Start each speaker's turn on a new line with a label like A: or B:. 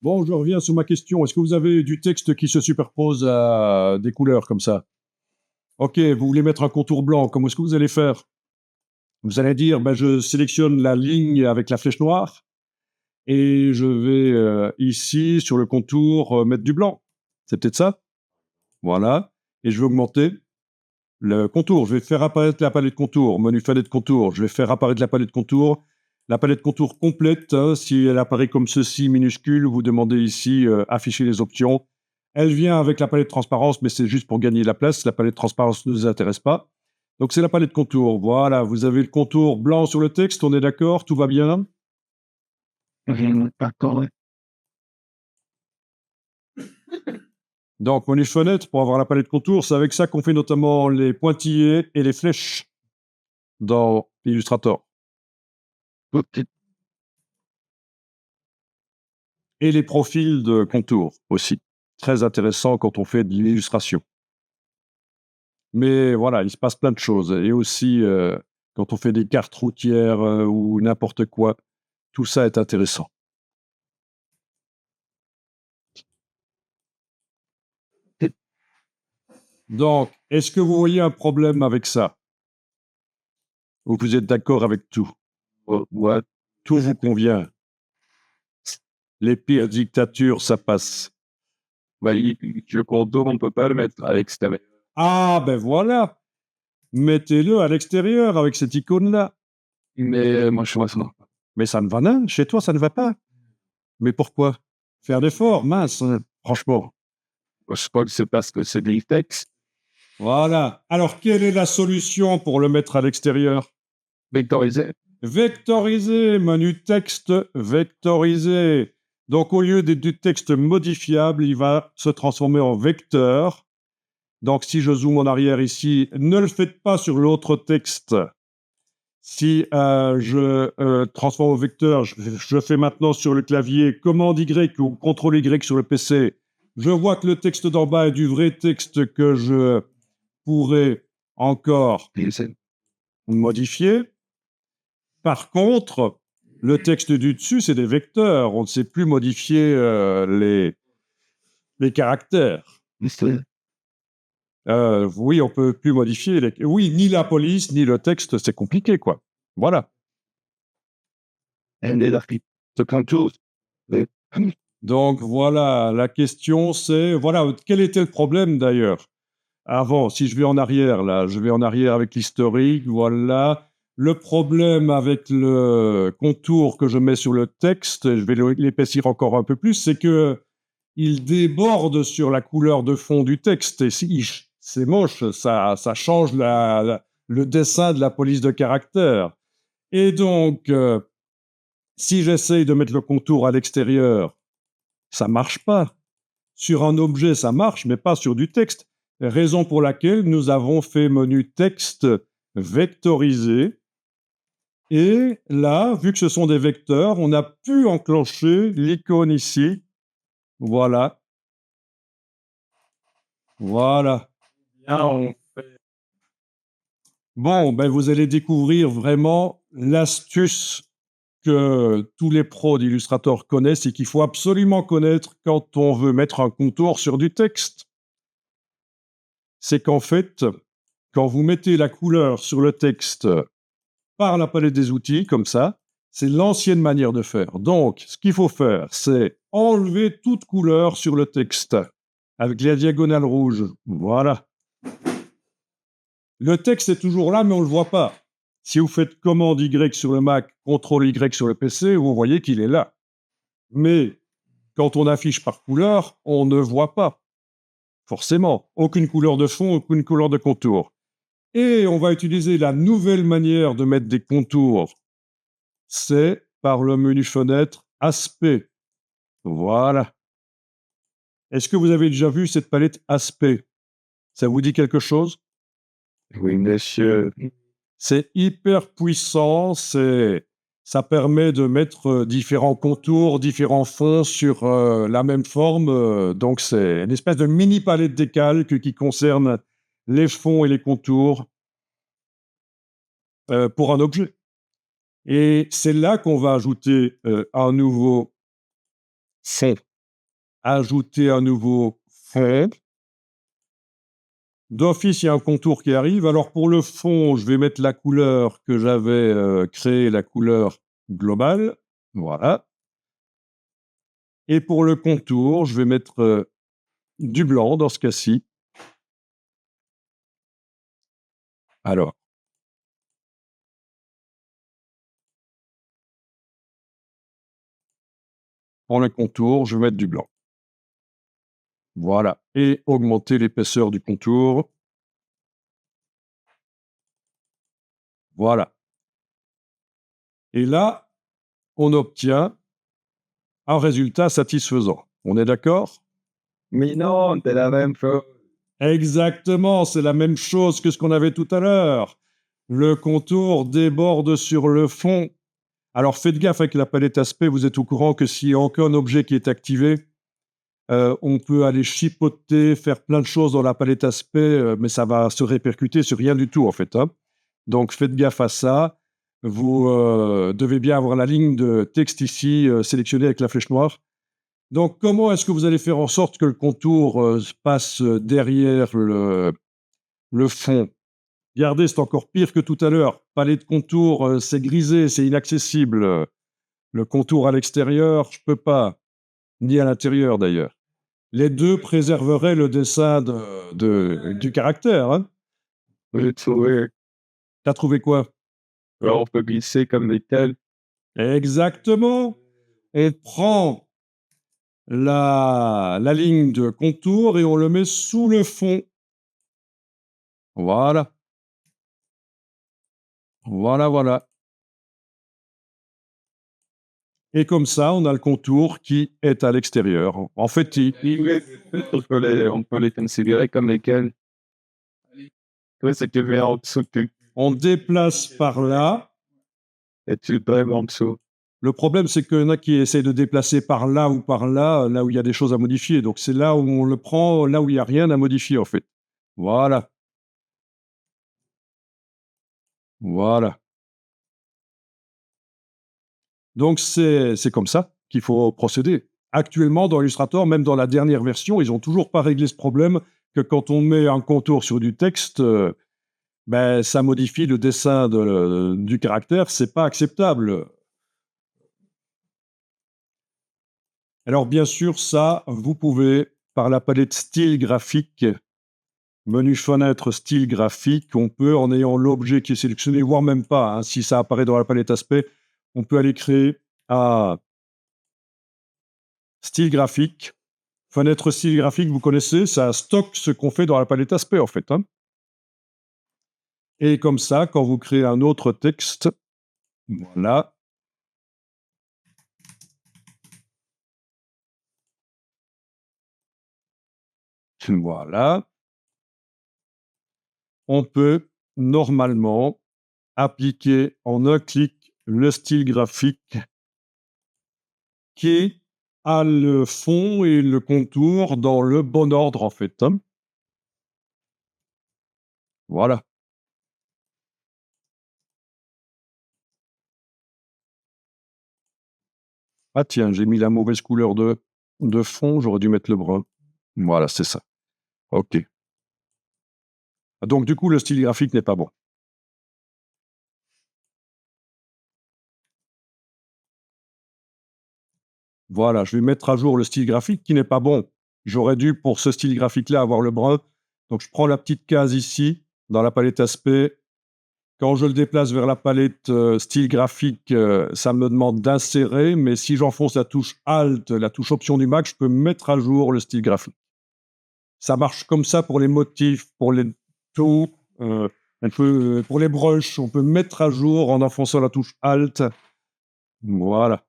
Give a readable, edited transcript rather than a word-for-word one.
A: Bon, je reviens sur ma question. Est-ce que vous avez du texte qui se superpose à des couleurs comme ça? Ok, vous voulez mettre un contour blanc. Comment est-ce que vous allez faire? Vous allez dire, ben, je sélectionne la ligne avec la flèche noire et je vais ici, sur le contour, mettre du blanc. C'est peut-être ça? Voilà. Et je vais augmenter le contour. Je vais faire apparaître la palette contour, menu palette contour. Je vais faire apparaître la palette contour. La palette contour complète, hein, si elle apparaît comme ceci, minuscule, vous demandez ici afficher les options. Elle vient avec la palette transparence, mais c'est juste pour gagner la place. La palette transparence ne nous intéresse pas. Donc c'est la palette contour. Voilà, vous avez le contour blanc sur le texte, on est d'accord? Tout va bien?
B: D'accord, ouais.
A: Donc menu fenêtre, pour avoir la palette contour, c'est avec ça qu'on fait notamment les pointillés et les flèches dans Illustrator.
B: Ok.
A: Et les profils de contour aussi. Très intéressant quand on fait de l'illustration. Mais voilà, il se passe plein de choses. Et aussi, quand on fait des cartes routières ou n'importe quoi, tout ça est intéressant. Donc, est-ce que vous voyez un problème avec ça? Ou vous êtes d'accord avec tout?
B: Ouais.
A: Tout vous convient? Les pires dictatures, ça passe.
B: Bah, le contour, on peut pas le mettre à l'extérieur.
A: Ah, ben voilà! Mettez-le à l'extérieur avec cette icône-là.
B: Mais moi, je vois ça.
A: Mais ça ne va pas. Chez toi, ça ne va pas. Mais pourquoi? Faire d'efforts, mince, franchement.
B: Je crois que c'est parce que c'est des textes
A: Voilà. Alors, quelle est la solution pour le mettre à l'extérieur?
B: vectorisés.
A: Vectoriser, menu texte, vectoriser. Donc, au lieu du texte modifiable, il va se transformer en vecteur. Donc, si je zoome en arrière ici, ne le faites pas sur l'autre texte. Si je transforme en vecteur, je fais maintenant sur le clavier commande Y ou contrôle Y sur le PC. Je vois que le texte d'en bas est du vrai texte que je pourrais encore modifier. Par contre, le texte du dessus, c'est des vecteurs. On ne sait plus modifier les caractères. Oui, on peut plus modifier. Oui, ni la police, ni le texte, c'est compliqué, quoi. Voilà.
B: Ce contour.
A: Donc voilà, la question c'est, voilà, quel était le problème d'ailleurs? Avant, si je vais en arrière, là, je vais en arrière avec l'historique, voilà. Le problème avec le contour que je mets sur le texte, je vais l'épaissir encore un peu plus, c'est que il déborde sur la couleur de fond du texte. Et c'est moche, ça change le dessin de la police de caractère. Et donc, si j'essaye de mettre le contour à l'extérieur, ça marche pas. Sur un objet, ça marche, mais pas sur du texte. Raison pour laquelle nous avons fait menu texte vectorisé. Et là, vu que ce sont des vecteurs, on a pu enclencher l'icône ici. Voilà. Voilà. Bon, ben vous allez découvrir vraiment l'astuce que tous les pros d'Illustrator connaissent et qu'il faut absolument connaître quand on veut mettre un contour sur du texte. C'est qu'en fait, quand vous mettez la couleur sur le texte par la palette des outils, comme ça, c'est l'ancienne manière de faire. Donc, ce qu'il faut faire, c'est enlever toute couleur sur le texte avec la diagonale rouge. Voilà. Le texte est toujours là, mais on ne le voit pas. Si vous faites commande Y sur le Mac, contrôle Y sur le PC, vous voyez qu'il est là. Mais quand on affiche par couleur, on ne voit pas. Forcément, aucune couleur de fond, aucune couleur de contour. Et on va utiliser la nouvelle manière de mettre des contours. C'est par le menu fenêtre Aspect. Voilà. Est-ce que vous avez déjà vu cette palette Aspect? Ça vous dit quelque chose?
B: Oui, monsieur.
A: C'est hyper puissant, ça permet de mettre différents contours, différents fonds sur la même forme. Donc c'est une espèce de mini palette des calques qui concerne les fonds et les contours pour un objet. Et c'est là qu'on va ajouter un nouveau fond. ajouter un nouveau fond. D'office, il y a un contour qui arrive. Alors pour le fond, je vais mettre la couleur que j'avais créée, la couleur globale. Voilà. Et pour le contour, je vais mettre du blanc dans ce cas-ci. Alors, pour le contour, je vais mettre du blanc. Voilà. Et augmenter l'épaisseur du contour. Voilà. Et là, on obtient un résultat satisfaisant. On est d'accord?
B: Mais non, c'est la même chose.
A: Exactement, c'est la même chose que ce qu'on avait tout à l'heure. Le contour déborde sur le fond. Alors faites gaffe avec la palette aspect, vous êtes au courant que s'il y a aucun objet qui est activé, on peut aller chipoter, faire plein de choses dans la palette aspect, mais ça va se répercuter sur rien du tout en fait, hein. Donc faites gaffe à ça. Vous devez bien avoir la ligne de texte ici sélectionnée avec la flèche noire. Donc comment est-ce que vous allez faire en sorte que le contour passe derrière le fond? Regardez, c'est encore pire que tout à l'heure. Palette de contour, c'est grisé, c'est inaccessible. Le contour à l'extérieur, je peux pas, ni à l'intérieur d'ailleurs. Les deux préserveraient le dessin du caractère, hein.
B: J'ai trouvé.
A: T'as trouvé quoi?
B: Alors, on peut glisser comme des tels.
A: Exactement. Et prend la ligne de contour et on le met sous le fond. Voilà. Voilà, voilà. Et comme ça, on a le contour qui est à l'extérieur. En fait,
B: On peut les considérer comme lesquels. Toi, c'est que tu mets en dessous,
A: on déplace par là.
B: et tu le brèves en dessous.
A: Le problème, c'est qu'il y en a qui essayent de déplacer par là ou par là où il y a des choses à modifier. Donc, c'est là où on le prend, là où il n'y a rien à modifier, en fait. Voilà. Voilà. Donc, c'est comme ça qu'il faut procéder. Actuellement, dans Illustrator, même dans la dernière version, ils n'ont toujours pas réglé ce problème que quand on met un contour sur du texte, ben, ça modifie le dessin du caractère. C'est pas acceptable. Alors, bien sûr, ça, vous pouvez, par la palette style graphique, menu fenêtre style graphique, on peut, en ayant l'objet qui est sélectionné, voire même pas, hein, si ça apparaît dans la palette aspect, on peut aller créer un style graphique. Fenêtre style graphique, vous connaissez, ça stocke ce qu'on fait dans la palette aspect, en fait, hein. Et comme ça, quand vous créez un autre texte, voilà. Voilà. On peut normalement appliquer en un clic le style graphique qui a le fond et le contour dans le bon ordre, en fait, hein. Voilà. Ah tiens, j'ai mis la mauvaise couleur de fond, j'aurais dû mettre le brun. Voilà, c'est ça. OK. Donc du coup, le style graphique n'est pas bon. Voilà, je vais mettre à jour le style graphique qui n'est pas bon. J'aurais dû, pour ce style graphique-là, avoir le brun. Donc je prends la petite case ici, dans la palette aspect. Quand je le déplace vers la palette style graphique, ça me demande d'insérer, mais si j'enfonce la touche Alt, la touche Option du Mac, je peux mettre à jour le style graphique. Ça marche comme ça pour les motifs, pour les taux, pour les brushes, on peut mettre à jour en enfonçant la touche Alt. Voilà.